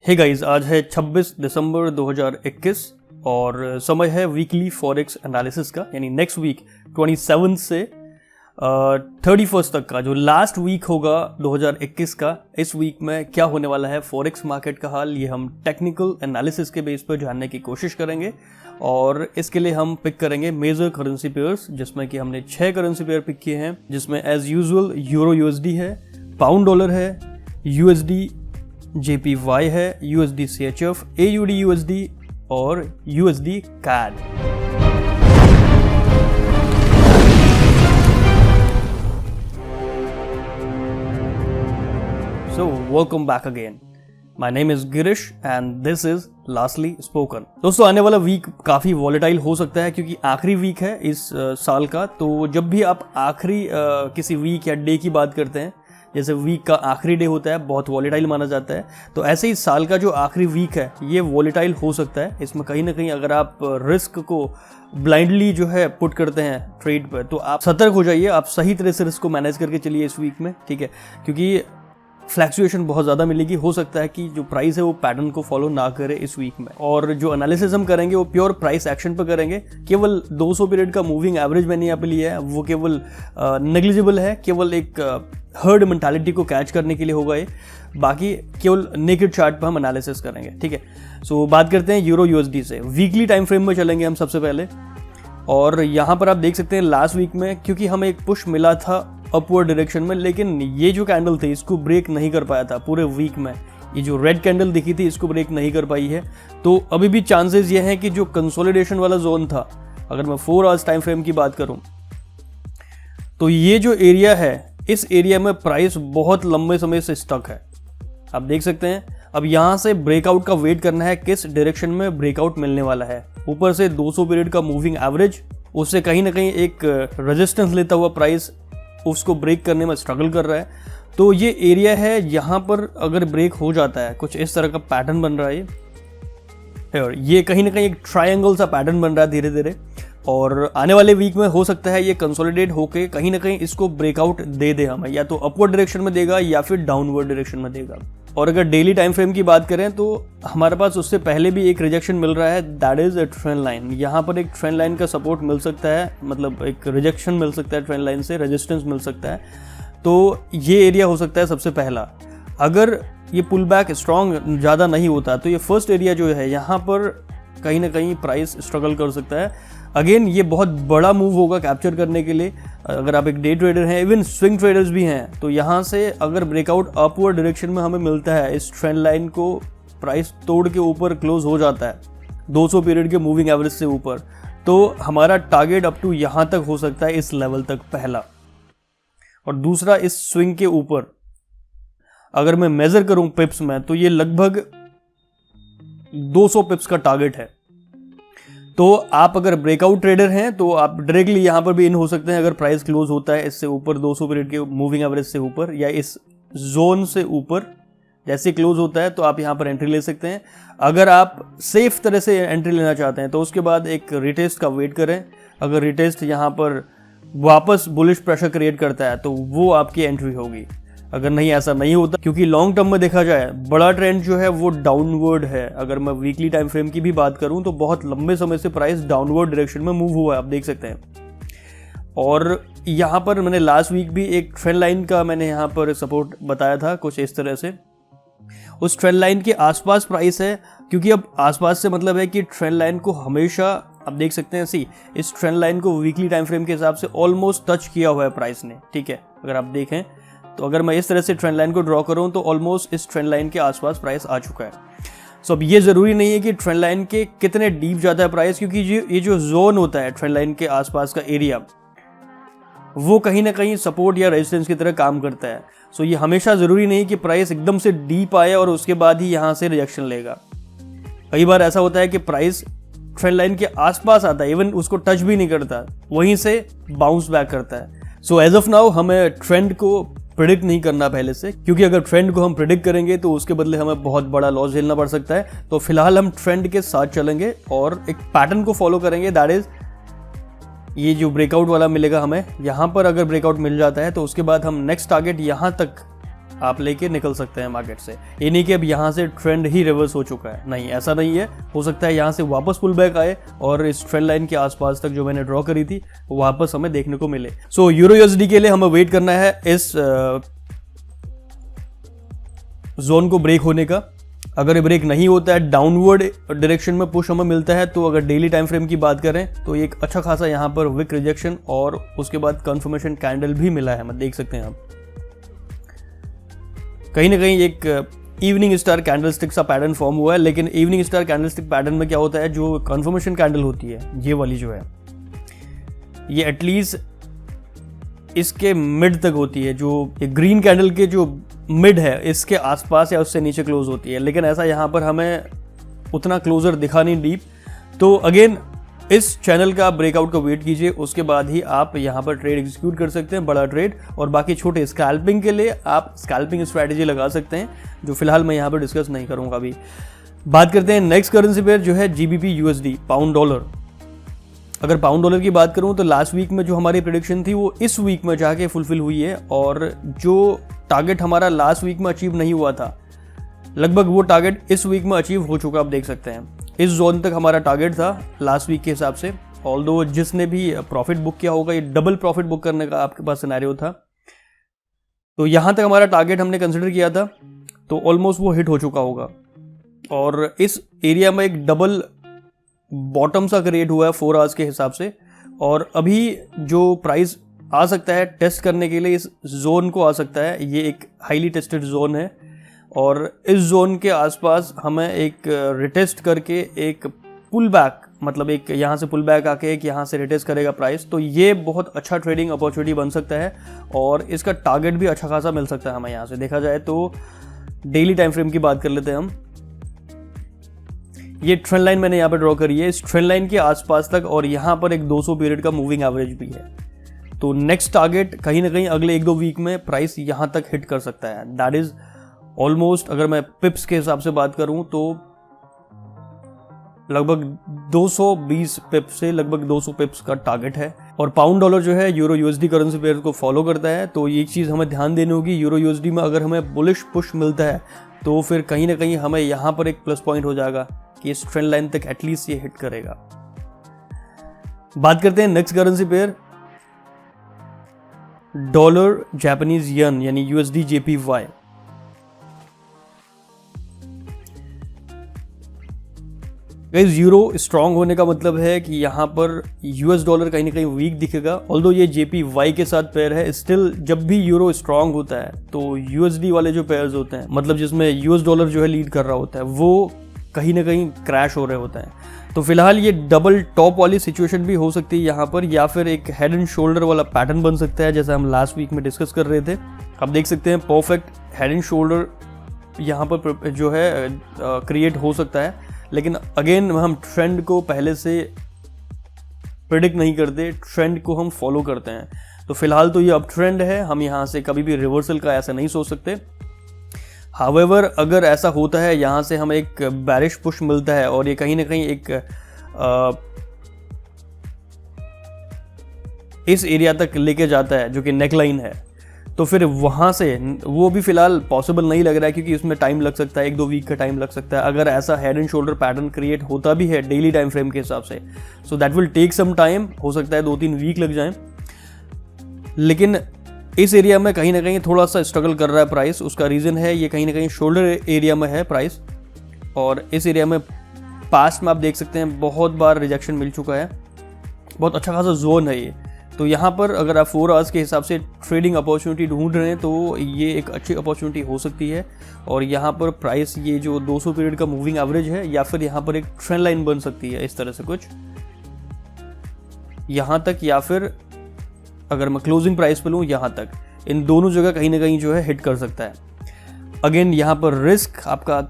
Hey guys, आज है 26 दिसंबर 2021 और समय है वीकली फॉरेक्स एनालिसिस का, यानी नेक्स्ट वीक 27 से 31 तक का जो लास्ट वीक होगा 2021 का। इस वीक में क्या होने वाला है फॉरेक्स मार्केट का हाल, ये हम टेक्निकल एनालिसिस के बेस पर जानने की कोशिश करेंगे। और इसके लिए हम पिक करेंगे मेजर करेंसी पेयर्स, जिसमें कि हमने 6 करेंसी पेयर पिक किए हैं, जिसमें एज यूजुअल यूरो यूएसडी है, पाउंड डॉलर है, यूएसडी JPY है, USD CHF, AUD USD और USD CAD। So welcome back again. My name is Girish and this is Lastly Spoken। दोस्तों, आने वाला वीक काफ़ी वॉलेटाइल हो सकता है क्योंकि आखिरी वीक है इस साल का। तो जब भी आप आखिरी किसी वीक या डे की बात करते हैं, जैसे वीक का आखिरी डे होता है, बहुत वॉलेटाइल माना जाता है। तो ऐसे ही साल का जो आखिरी वीक है ये वॉलेटाइल हो सकता है। इसमें कहीं ना कहीं अगर आप रिस्क को ब्लाइंडली जो है पुट करते हैं ट्रेड पर, तो आप सतर्क हो जाइए, आप सही तरह से रिस्क को मैनेज करके चलिए इस वीक में, ठीक है। क्योंकि फ्लैक्चुएशन बहुत ज़्यादा मिलेगी, हो सकता है कि जो प्राइस है वो पैटर्न को फॉलो ना करे इस वीक में। और जो एनालिसिस हम करेंगे वो प्योर प्राइस एक्शन पर करेंगे। केवल 200 पीरियड का मूविंग एवरेज मैंने यहाँ पे लिया है, वो केवल नेग्लिजिबल है, केवल एक हर्ड मेंटालिटी को कैच करने के लिए होगा ये। बाकी केवल नेकेड चार्ट पर हम एनालिसिस करेंगे, ठीक है। सो बात करते हैं यूरो यूएसडी से। वीकली टाइम फ्रेम में चलेंगे हम सबसे पहले। और यहाँ पर आप देख सकते हैं लास्ट वीक में, क्योंकि हमें एक पुश मिला था अपवर्ड डायरेक्शन में, लेकिन ये जो कैंडल थी इसको ब्रेक नहीं कर पाया था पूरे वीक में। ये जो रेड कैंडल दिखी थी इसको ब्रेक नहीं कर पाई है। तो अभी भी चांसेस ये हैं कि जो कंसोलिडेशन वाला जोन था, अगर मैं 4 आवर्स टाइम फ्रेम की बात करूं, तो ये जो एरिया है, इस एरिया में प्राइस बहुत लंबे समय से स्टक है। आप देख सकते हैं अब यहाँ से ब्रेकआउट का वेट करना है, किस डायरेक्शन में ब्रेकआउट मिलने वाला है। ऊपर से 200 पीरियड का मूविंग एवरेज, उससे कहीं ना कहीं एक रेजिस्टेंस लेता हुआ प्राइस उसको ब्रेक करने में स्ट्रगल कर रहा है। तो ये एरिया है, यहाँ पर अगर ब्रेक हो जाता है, कुछ इस तरह का पैटर्न बन रहा है। और ये कहीं ना कहीं एक ट्रायंगल सा पैटर्न बन रहा है धीरे धीरे। और आने वाले वीक में हो सकता है ये कंसोलिडेट होके कहीं ना कहीं इसको ब्रेकआउट दे दे हमें, या तो अपवर्ड डायरेक्शन में देगा या फिर डाउनवर्ड डायरेक्शन में देगा। और अगर डेली टाइम फ्रेम की बात करें तो हमारे पास उससे पहले भी एक रिजेक्शन मिल रहा है, that is a trend line. यहाँ पर एक ट्रेंड लाइन का सपोर्ट मिल सकता है, मतलब एक रिजेक्शन मिल सकता है ट्रेंड लाइन से, रेजिस्टेंस मिल सकता है। तो ये एरिया हो सकता है सबसे पहला। अगर ये पुल बैक स्ट्रॉन्ग ज़्यादा नहीं होता तो ये फर्स्ट एरिया जो है, यहाँ पर कहीं ना कहीं प्राइस स्ट्रगल कर सकता है। अगेन ये बहुत बड़ा मूव होगा कैप्चर करने के लिए। अगर आप एक डे ट्रेडर हैं, इवन स्विंग ट्रेडर्स भी हैं, तो यहाँ से अगर ब्रेकआउट अपवर्ड डायरेक्शन में हमें मिलता है, इस ट्रेंड लाइन को प्राइस तोड़ के ऊपर क्लोज हो जाता है 200 पीरियड के मूविंग एवरेज से ऊपर, तो हमारा टारगेट अप टू यहाँ तक हो सकता है, इस लेवल तक पहला। और दूसरा, इस स्विंग के ऊपर अगर मैं मेजर करूं पिप्स में, तो ये लगभग 200 पिप्स का टारगेट है। तो आप अगर ब्रेकआउट ट्रेडर हैं तो आप डायरेक्टली यहाँ पर भी इन हो सकते हैं। अगर प्राइस क्लोज होता है इससे ऊपर, 200 पीरियड के मूविंग एवरेज से ऊपर या इस जोन से ऊपर जैसे क्लोज होता है, तो आप यहाँ पर एंट्री ले सकते हैं। अगर आप सेफ तरह से एंट्री लेना चाहते हैं तो उसके बाद एक रिटेस्ट का वेट करें। अगर रिटेस्ट यहाँ पर वापस बुलिश प्रेशर क्रिएट करता है तो वो आपकी एंट्री होगी। अगर नहीं, ऐसा नहीं होता, क्योंकि लॉन्ग टर्म में देखा जाए बड़ा ट्रेंड जो है वो डाउनवर्ड है। अगर मैं वीकली टाइम फ्रेम की भी बात करूं तो बहुत लंबे समय से प्राइस डाउनवर्ड डायरेक्शन में मूव हुआ है, आप देख सकते हैं। और यहाँ पर मैंने लास्ट वीक भी एक ट्रेंड लाइन का मैंने यहाँ पर सपोर्ट बताया था, कुछ इस तरह से। उस ट्रेंड लाइन के आसपास प्राइस है, क्योंकि अब आसपास से मतलब है कि ट्रेंड लाइन को हमेशा आप देख सकते हैं, इस ट्रेंड लाइन को वीकली टाइम फ्रेम के हिसाब से ऑलमोस्ट टच किया हुआ है प्राइस ने, ठीक है। अगर आप देखें तो अगर मैं इस तरह से ट्रेंड लाइन को ड्रॉ करूं तो ऑलमोस्ट इस ट्रेंड लाइन के आसपास प्राइस आ चुका है। सो अब ये ज़रूरी नहीं है कि ट्रेंड लाइन के कितने डीप जाता है प्राइस, क्योंकि ये जो जोन होता है ट्रेंड लाइन के आसपास का एरिया, वो कहीं ना कहीं सपोर्ट या रेजिस्टेंस की तरह काम करता है। सो ये हमेशा ज़रूरी नहीं कि प्राइस एकदम से डीप आए और उसके बाद ही यहाँ से रिजेक्शन लेगा। कई बार ऐसा होता है कि प्राइस ट्रेंड लाइन के आसपास आता है, इवन उसको टच भी नहीं करता, वहीं से बाउंस बैक करता है। सो एज ऑफ नाउ हमें ट्रेंड को प्रेडिक्ट नहीं करना पहले से, क्योंकि अगर ट्रेंड को हम प्रेडिक्ट करेंगे तो उसके बदले हमें बहुत बड़ा लॉस झेलना पड़ सकता है। तो फिलहाल हम ट्रेंड के साथ चलेंगे और एक पैटर्न को फॉलो करेंगे, दैट इज ये जो ब्रेकआउट वाला मिलेगा हमें, यहाँ पर अगर ब्रेकआउट मिल जाता है तो उसके बाद हम नेक्स्ट टारगेट यहाँ तक आप लेके निकल सकते हैं मार्केट से। ये नहीं कि अब यहाँ से ट्रेंड ही रिवर्स हो चुका है, नहीं, ऐसा नहीं है। हो सकता है यहाँ से वापस पुल बैक आए और इस ट्रेंड लाइन के आसपास तक जो मैंने ड्रॉ करी थी वो वापस हमें देखने को मिले। सो यूरो यूएसडी के लिए हमें वेट करना है इस जोन को ब्रेक होने का। अगर ब्रेक नहीं होता है, डाउनवर्ड डायरेक्शन में पुश हमें मिलता है, तो अगर डेली टाइम फ्रेम की बात करें तो एक अच्छा खासा यहाँ पर विक रिजेक्शन और उसके बाद कंफर्मेशन कैंडल भी मिला है, हम देख सकते हैं। आप कहीं ना कहीं एक इवनिंग स्टार कैंडलस्टिक सा पैटर्न फॉर्म हुआ है, लेकिन इवनिंग स्टार कैंडलस्टिक पैटर्न में क्या होता है, जो कंफर्मेशन कैंडल होती है ये वाली जो है, ये एटलीस्ट इसके मिड तक होती है, जो ग्रीन कैंडल के जो मिड है इसके आसपास या उससे नीचे क्लोज होती है, लेकिन ऐसा यहाँ पर हमें उतना क्लोजर दिखा नहीं डीप। तो अगेन इस चैनल का आप ब्रेकआउट का वेट कीजिए, उसके बाद ही आप यहाँ पर ट्रेड एग्जीक्यूट कर सकते हैं, बड़ा ट्रेड। और बाकी छोटे स्कैल्पिंग के लिए आप स्कैल्पिंग स्ट्रैटेजी लगा सकते हैं, जो फिलहाल मैं यहाँ पर डिस्कस नहीं करूँगा अभी। बात करते हैं नेक्स्ट करेंसी पेयर जो है GBP USD, पाउंड डॉलर। अगर पाउंड डॉलर की बात करूं तो लास्ट वीक में जो हमारी प्रेडिक्शन थी वो इस वीक में जाके फुलफिल हुई है, और जो टारगेट हमारा लास्ट वीक में अचीव नहीं हुआ था, लगभग वो टारगेट इस वीक में अचीव हो चुका, आप देख सकते हैं। इस जोन तक हमारा टारगेट था लास्ट वीक के हिसाब से, ऑल्दो जिसने भी प्रॉफिट बुक किया होगा, ये डबल प्रॉफिट बुक करने का आपके पास सिनेरियो था। तो यहाँ तक हमारा टारगेट हमने कंसिडर किया था, तो ऑलमोस्ट वो हिट हो चुका होगा, और इस एरिया में एक डबल बॉटम सा क्रिएट हुआ है 4 आवर्स के हिसाब से। और अभी जो प्राइस आ सकता है टेस्ट करने के लिए इस जोन को आ सकता है, ये एक हाईली टेस्टेड जोन है, और इस जोन के आसपास हमें एक रिटेस्ट करके एक पुल बैक, मतलब एक यहाँ से पुल बैक आके एक यहाँ से रिटेस्ट करेगा प्राइस, तो ये बहुत अच्छा ट्रेडिंग अपॉर्चुनिटी बन सकता है, और इसका टारगेट भी अच्छा खासा मिल सकता है हमें यहाँ से। देखा जाए तो डेली टाइम फ्रेम की बात कर लेते हैं हम। ये ट्रेंड लाइन मैंने यहाँ पे ड्रॉ करी है, इस ट्रेंड लाइन के आसपास तक, और यहाँ पर एक 200 पीरियड का मूविंग एवरेज भी है। तो नेक्स्ट टारगेट कहीं ना कहीं अगले 1-2 वीक में प्राइस यहाँ तक हिट कर सकता है। दैट इज ऑलमोस्ट, अगर मैं पिप्स के हिसाब से बात करूँ तो लगभग 220 पिप्स से लगभग 200 पिप्स का टारगेट है। और पाउंड डॉलर जो है यूरो यूएसडी करेंसी पेयर को फॉलो करता है, तो ये चीज़ हमें ध्यान देनी होगी। यूरो यूएसडी में अगर हमें बुलिश पुश मिलता है तो फिर कहीं ना कहीं हमें यहाँ पर एक प्लस पॉइंट हो जाएगा कि इस ट्रेंड लाइन तक एटलीस्ट ये हिट करेगा। बात करते हैं next currency pair, dollar Japanese yen यानी USD JPY। Guys, euro strong होने का मतलब है कि यहाँ पर US डॉलर कहीं ना कहीं वीक दिखेगा, ऑल्दो ये JPY के साथ पेयर है। स्टिल जब भी यूरो स्ट्रांग होता है तो USD वाले जो पेयर्स होते हैं, मतलब जिसमें US डॉलर जो है लीड कर रहा होता है, वो कहीं ना कहीं क्रैश हो रहे होते हैं। तो फिलहाल ये डबल टॉप वाली सिचुएशन भी हो सकती है यहाँ पर, या फिर एक हेड एंड शोल्डर वाला पैटर्न बन सकता है, जैसा हम लास्ट वीक में डिस्कस कर रहे थे। आप देख सकते हैं परफेक्ट हेड एंड शोल्डर यहाँ पर जो है क्रिएट हो सकता है, लेकिन अगेन हम ट्रेंड को पहले से प्रेडिक्ट नहीं करते, ट्रेंड को हम फॉलो करते हैं। तो फिलहाल तो ये अप ट्रेंड है, हम यहाँ से कभी भी रिवर्सल का ऐसा नहीं सोच सकते। हावेवर अगर ऐसा होता है, यहाँ से हमें एक बैरिश पुश मिलता है और ये कहीं ना कहीं एक इस एरिया तक लेके जाता है जो कि नेकलाइन है, तो फिर वहाँ से वो भी फिलहाल पॉसिबल नहीं लग रहा है, क्योंकि उसमें टाइम लग सकता है, 1-2 वीक का टाइम लग सकता है अगर ऐसा head and shoulder pattern create होता भी है डेली टाइम फ्रेम के हिसाब से। So that will take some time, हो सकता है 2-3 वीक लग जाएं। लेकिन इस एरिया में कहीं ना कहीं थोड़ा सा स्ट्रगल कर रहा है प्राइस। उसका रीज़न है ये कहीं ना कहीं शोल्डर एरिया में है प्राइस, और इस एरिया में पास्ट में आप देख सकते हैं बहुत बार रिजेक्शन मिल चुका है, बहुत अच्छा खासा जोन है ये। तो यहाँ पर अगर आप 4 आवर्स के हिसाब से ट्रेडिंग अपॉर्चुनिटी ढूंढ रहे हैं तो ये एक अच्छी अपॉर्चुनिटी हो सकती है, और यहाँ पर प्राइस ये जो 200 पीरियड का मूविंग एवरेज है, या फिर यहाँ पर एक ट्रेंड लाइन बन सकती है इस तरह से कुछ यहाँ तक, या फिर अगर मैं क्लोजिंग प्राइस पे लूँ यहाँ तक, इन दोनों जगह कहीं ना कहीं जो है हिट कर सकता है। अगेन यहाँ पर रिस्क आपका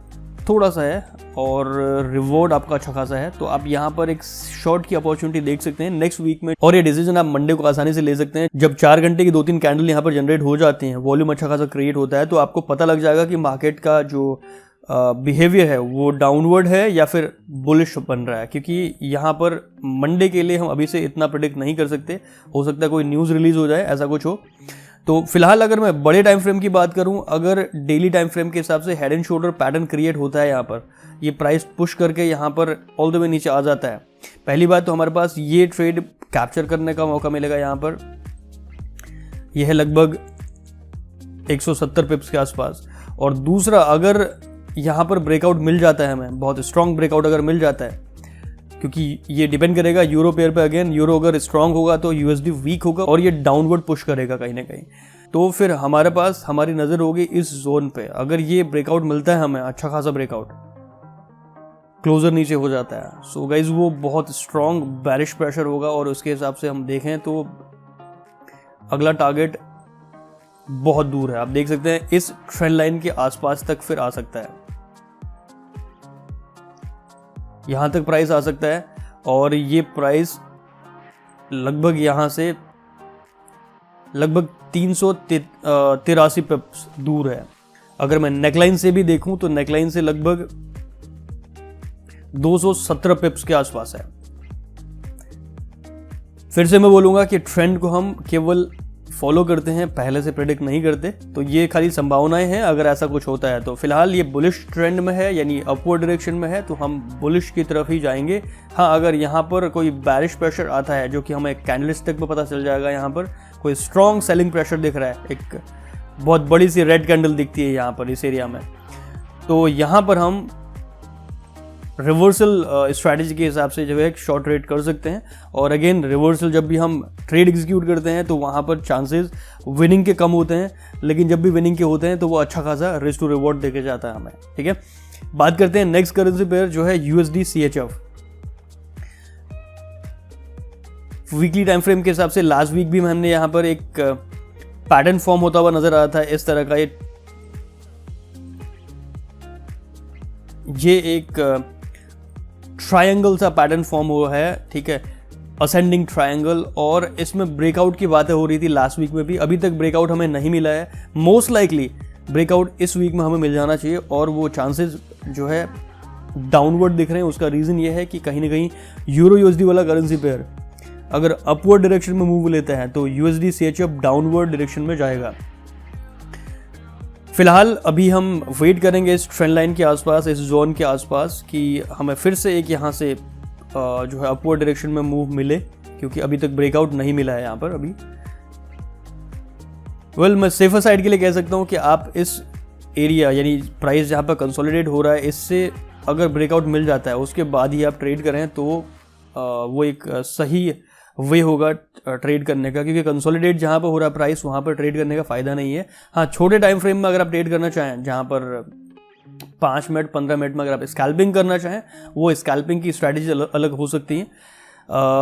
थोड़ा सा है और रिवॉर्ड आपका अच्छा खासा है, तो आप यहाँ पर एक शॉर्ट की अपॉर्चुनिटी देख सकते हैं नेक्स्ट वीक में, और ये डिसीजन आप मंडे को आसानी से ले सकते हैं। जब 4 घंटे की 2-3 कैंडल यहाँ पर जनरेट हो जाती हैं, वॉल्यूम अच्छा खासा क्रिएट होता है, तो आपको पता लग जाएगा कि मार्केट का जो बिहेवियर है वो डाउनवर्ड है या फिर बुलिश बन रहा है। क्योंकि यहाँ पर मंडे के लिए हम अभी से इतना प्रेडिक्ट नहीं कर सकते, हो सकता है कोई न्यूज़ रिलीज हो जाए, ऐसा कुछ हो। तो फिलहाल अगर मैं बड़े टाइम फ्रेम की बात करूं, अगर डेली टाइम फ्रेम के हिसाब से head and shoulder pattern create होता है यहाँ पर, ये प्राइस पुश करके यहाँ पर ऑल द वे नीचे आ जाता है। पहली बात तो हमारे पास ये ट्रेड कैप्चर करने का मौका मिलेगा यहाँ पर, यह है लगभग 170 पिप्स के आसपास। और दूसरा, अगर यहाँ पर ब्रेकआउट मिल जाता है हमें, बहुत स्ट्रॉन्ग ब्रेकआउट अगर मिल जाता है, क्योंकि ये डिपेंड करेगा यूरो पेयर पे, अगेन यूरो अगर स्ट्रांग होगा तो यूएसडी वीक होगा और ये डाउनवर्ड पुश करेगा कहीं ना कहीं, तो फिर हमारे पास हमारी नज़र होगी इस जोन पे। अगर ये ब्रेकआउट मिलता है हमें, अच्छा खासा ब्रेकआउट, क्लोजर नीचे हो जाता है, सो गाइज वो बहुत स्ट्रॉन्ग बैरिश प्रेशर होगा और उसके हिसाब से हम देखें तो अगला टारगेट बहुत दूर है। आप देख सकते हैं इस ट्रेंड लाइन के आसपास तक फिर आ सकता है, यहां तक प्राइस आ सकता है और ये प्राइस लगभग यहां से लगभग 383 पिप्स दूर है। अगर मैं नेकलाइन से भी देखूं तो नेकलाइन से लगभग 217 पिप्स के आसपास है। फिर से मैं बोलूंगा कि ट्रेंड को हम केवल फॉलो करते हैं, पहले से प्रेडिक्ट नहीं करते, तो ये खाली संभावनाएं हैं अगर ऐसा कुछ होता है तो। फिलहाल ये बुलिश ट्रेंड में है, यानी अपवर्ड डायरेक्शन में है, तो हम बुलिश की तरफ ही जाएंगे। हाँ, अगर यहाँ पर कोई बैरिश प्रेशर आता है, जो कि हमें कैंडलस्टिक में पता चल जाएगा, यहाँ पर कोई स्ट्रॉन्ग सेलिंग प्रेशर दिख रहा है, एक बहुत बड़ी सी रेड कैंडल दिखती है यहाँ पर इस एरिया में, तो यहाँ पर हम रिवर्सल स्ट्रैटेजी के हिसाब से जो है एक शॉर्ट ट्रेड कर सकते हैं। और अगेन रिवर्सल जब भी हम ट्रेड एग्जीक्यूट करते हैं तो वहाँ पर चांसेस विनिंग के कम होते हैं, लेकिन जब भी विनिंग के होते हैं तो वो अच्छा खासा रिस्क टू रिवॉर्ड देके जाता है हमें। ठीक है, बात करते हैं नेक्स्ट करेंसी पेयर जो है USD CHF. Weekly time frame के हिसाब से लास्ट वीक भी हमने यहाँ पर एक पैटर्न फॉर्म होता हुआ नजर आता है इस तरह का। ये एक ट्रायंगल सा पैटर्न फॉर्म हुआ है, ठीक है, असेंडिंग ट्रायंगल, और इसमें ब्रेकआउट की बातें हो रही थी लास्ट वीक में भी। अभी तक ब्रेकआउट हमें नहीं मिला है, मोस्ट लाइकली ब्रेकआउट इस वीक में हमें मिल जाना चाहिए और वो चांसेस जो है डाउनवर्ड दिख रहे हैं। उसका रीज़न ये है कि कहीं ना कहीं यूरो यूएसडी वाला करेंसी पेयर अगर अपवर्ड डायरेक्शन में मूव लेता है तो यूएसडी सीएचएफ डाउनवर्ड डायरेक्शन में जाएगा। फिलहाल अभी हम वेट करेंगे इस ट्रेंड लाइन के आसपास, इस जोन के आसपास, कि हमें फिर से एक यहाँ से जो है अपवर्ड डायरेक्शन में मूव मिले, क्योंकि अभी तक ब्रेकआउट नहीं मिला है यहाँ पर अभी। मैं सेफर साइड के लिए कह सकता हूँ कि आप इस एरिया, यानी प्राइस जहाँ पर कंसोलिडेट हो रहा है, इससे अगर ब्रेकआउट मिल जाता है उसके बाद ही आप ट्रेड करें तो वो एक सही वे होगा ट्रेड करने का, क्योंकि कंसोलिडेट जहाँ पर हो रहा है प्राइस, वहाँ पर ट्रेड करने का फ़ायदा नहीं है। हाँ, छोटे टाइम फ्रेम में अगर आप ट्रेड करना चाहें, जहाँ पर 5 मिनट 15 मिनट में अगर आप स्कैल्पिंग करना चाहें, वो स्कैल्पिंग की स्ट्रैटेजी अलग हो सकती है,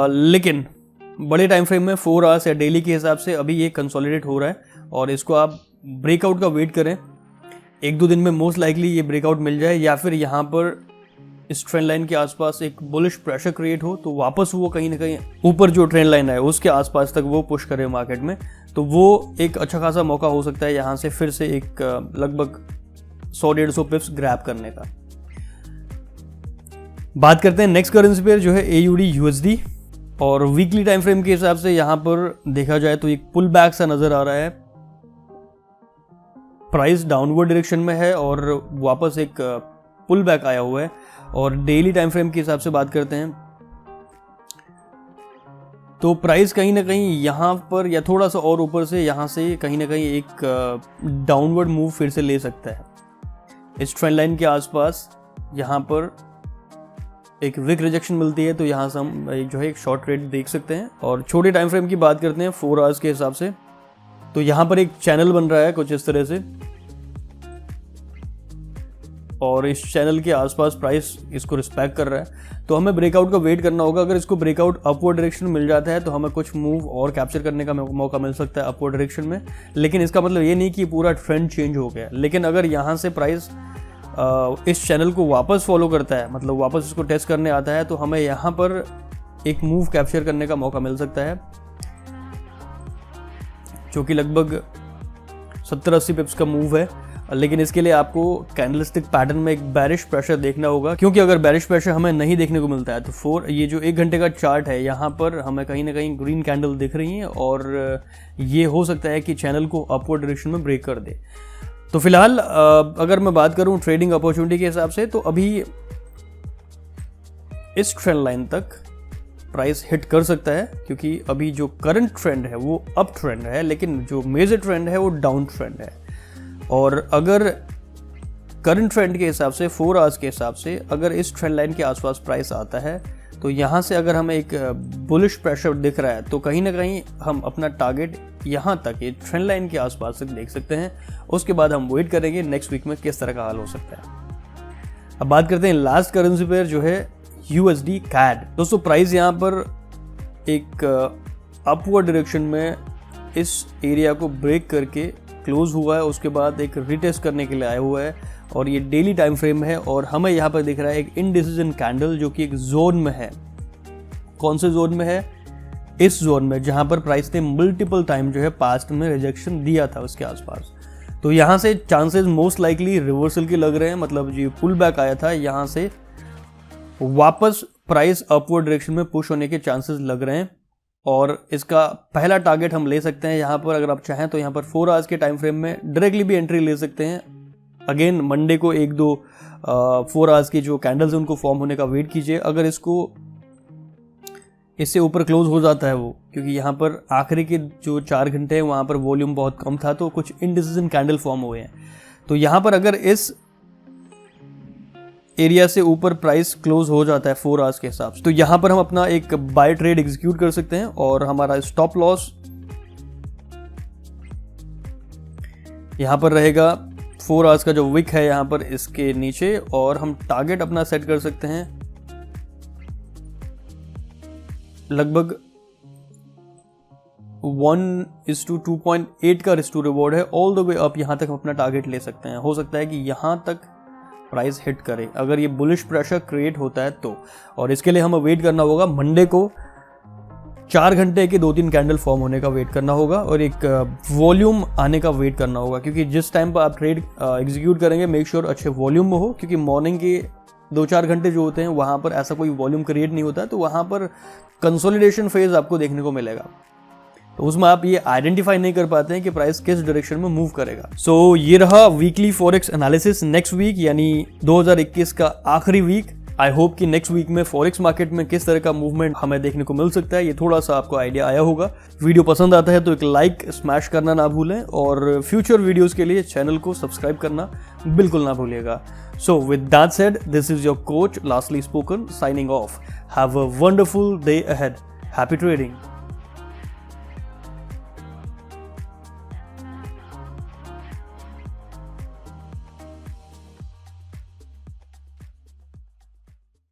लेकिन बड़े टाइम फ्रेम में 4 आवर्स या डेली के हिसाब से अभी ये कंसोलिडेट हो रहा है और इसको आप ब्रेकआउट का वेट करें। 1-2 दिन में मोस्ट लाइकली ये ब्रेकआउट मिल जाए, या फिर यहाँ पर इस ट्रेंड लाइन के आसपास एक बुलिश प्रेशर क्रिएट हो तो वापस वो कहीं ना कहीं ऊपर जो ट्रेंड लाइन है उसके आसपास तक वो पुश करे मार्केट में, तो वो एक अच्छा खासा मौका हो सकता है यहाँ से फिर से एक लगभग 100-150 पिप्स ग्रैब करने का। बात करते हैं नेक्स्ट करेंसी पेयर जो है एयूडी यूएसडी, और वीकली टाइम फ्रेम के हिसाब से यहाँ पर देखा जाए तो एक पुल बैक सा नजर आ रहा है। प्राइस डाउनवर्ड डायरेक्शन में है और वापस एक पुल बैक आया हुआ है। और डेली टाइम फ्रेम के हिसाब से बात करते हैं तो प्राइस कहीं ना कहीं यहाँ पर या थोड़ा सा और ऊपर से यहाँ से कहीं ना कहीं एक डाउनवर्ड मूव फिर से ले सकता है इस ट्रेंड लाइन के आसपास। यहाँ पर एक विक रिजेक्शन मिलती है तो यहाँ से हम जो है एक शॉर्ट ट्रेड देख सकते हैं। और छोटे टाइम फ्रेम की बात करते हैं 4 आवर्स के हिसाब से, तो यहाँ पर एक चैनल बन रहा है कुछ इस तरह से, और इस चैनल के आसपास प्राइस इसको रिस्पेक्ट कर रहा है, तो हमें ब्रेकआउट का वेट करना होगा। अगर इसको ब्रेकआउट अपवर्ड डायरेक्शन मिल जाता है तो हमें कुछ मूव और कैप्चर करने का मौका मिल सकता है अपवर्ड डायरेक्शन में, लेकिन इसका मतलब ये नहीं कि पूरा ट्रेंड चेंज हो गया। लेकिन अगर यहाँ से प्राइस इस चैनल को वापस फॉलो करता है, मतलब वापस इसको टेस्ट करने आता है, तो हमें यहाँ पर एक मूव कैप्चर करने का मौका मिल सकता है, जो कि लगभग 70-80 पिप्स का मूव है। लेकिन इसके लिए आपको कैंडलस्टिक पैटर्न में एक बेरिश प्रेशर देखना होगा, क्योंकि अगर बेरिश प्रेशर हमें नहीं देखने को मिलता है तो ये जो 1 घंटे का चार्ट है यहाँ पर हमें कहीं ना कहीं ग्रीन कैंडल दिख रही है और ये हो सकता है कि चैनल को अपवर्ड डायरेक्शन में ब्रेक कर दे। तो फिलहाल अगर मैं बात करूँ ट्रेडिंग अपॉर्चुनिटी के हिसाब से, तो अभी इस ट्रेंड लाइन तक प्राइस हिट कर सकता है, क्योंकि अभी जो करंट ट्रेंड है वो अप ट्रेंड है, लेकिन जो मेजर ट्रेंड है वो डाउन ट्रेंड है। और अगर करंट ट्रेंड के हिसाब से 4 आवर्स के हिसाब से अगर इस ट्रेंड लाइन के आसपास प्राइस आता है तो यहाँ से अगर हमें एक बुलिश प्रेशर दिख रहा है तो कहीं ना कहीं हम अपना टारगेट यहाँ तक ये ट्रेंड लाइन के आसपास तक देख सकते हैं। उसके बाद हम वेट करेंगे नेक्स्ट वीक में किस तरह का हाल हो सकता है। अब बात करते हैं लास्ट करेंसी पेयर जो है USD CAD। दोस्तों प्राइस यहाँ पर एक अपवर्ड डायरेक्शन में इस एरिया को ब्रेक करके क्लोज हुआ है, उसके बाद एक रिटेस्ट करने के लिए आया हुआ है और ये डेली टाइम फ्रेम है और हमें यहाँ पर दिख रहा है एक इनडिसीजन कैंडल जो कि एक जोन में है। कौन से जोन में है? इस जोन में जहाँ पर प्राइस ने मल्टीपल टाइम जो है पास्ट में रिजेक्शन दिया था उसके आसपास। तो यहाँ से चांसेस मोस्ट लाइकली रिवर्सल के लग रहे हैं, मतलब जो पुल बैक आया था यहाँ से वापस प्राइस अपवर्ड डायरेक्शन में पुश होने के चांसेस लग रहे हैं और इसका पहला टारगेट हम ले सकते हैं यहाँ पर। अगर आप चाहें तो यहाँ पर 4 आवर्स के टाइम फ्रेम में डायरेक्टली भी एंट्री ले सकते हैं। अगेन मंडे को 1-2 4 आवर्स की जो कैंडल्स हैं उनको फॉर्म होने का वेट कीजिए। अगर इससे ऊपर क्लोज हो जाता है वो, क्योंकि यहाँ पर आखिरी के जो 4 घंटे हैं वहाँ पर वॉल्यूम बहुत कम था तो कुछ इनडिसीजन कैंडल फॉर्म हुए हैं। तो यहाँ पर अगर इस एरिया से ऊपर प्राइस क्लोज हो जाता है 4 आवर्स के हिसाब से तो यहाँ पर हम अपना एक बाय ट्रेड एग्जीक्यूट कर सकते हैं और हमारा स्टॉप लॉस यहाँ पर रहेगा 4 आवर्स का जो विक है यहाँ पर इसके नीचे, और हम टारगेट अपना सेट कर सकते हैं लगभग 1:2.8 का रिस्क टू रिवॉर्ड है। ऑल द वे अप यहाँ तक हम अपना टारगेट ले सकते हैं। हो सकता है कि यहाँ तक प्राइस हिट करे अगर ये बुलिश प्रेशर क्रिएट होता है तो, और इसके लिए हमें वेट करना होगा मंडे को 4 घंटे के 2-3 कैंडल फॉर्म होने का वेट करना होगा और एक वॉल्यूम आने का वेट करना होगा, क्योंकि जिस टाइम पर आप ट्रेड एग्जीक्यूट करेंगे मेक श्योर अच्छे वॉल्यूम में हो, क्योंकि मॉर्निंग के 2-4 घंटे जो होते हैं वहाँ पर ऐसा कोई वॉल्यूम क्रिएट नहीं होता है, तो वहाँ पर कंसोलिडेशन फेज आपको देखने को मिलेगा। तो उसमें आप ये आइडेंटिफाई नहीं कर पाते हैं कि प्राइस किस डायरेक्शन में मूव करेगा। सो ये रहा weekly forex analysis. Next week यानी 2021 का आखिरी वीक, आई होप कि नेक्स्ट वीक में फॉरेक्स मार्केट में किस तरह का मूवमेंट हमें देखने को मिल सकता है ये थोड़ा सा आपको आइडिया आया होगा। वीडियो पसंद आता है तो एक लाइक स्मैश करना ना भूलें और फ्यूचर वीडियोस के लिए चैनल को सब्सक्राइब करना बिल्कुल ना भूलिएगा। So with that said, this is your coach lastly spoken signing off. Have a wonderful day ahead. Happy trading.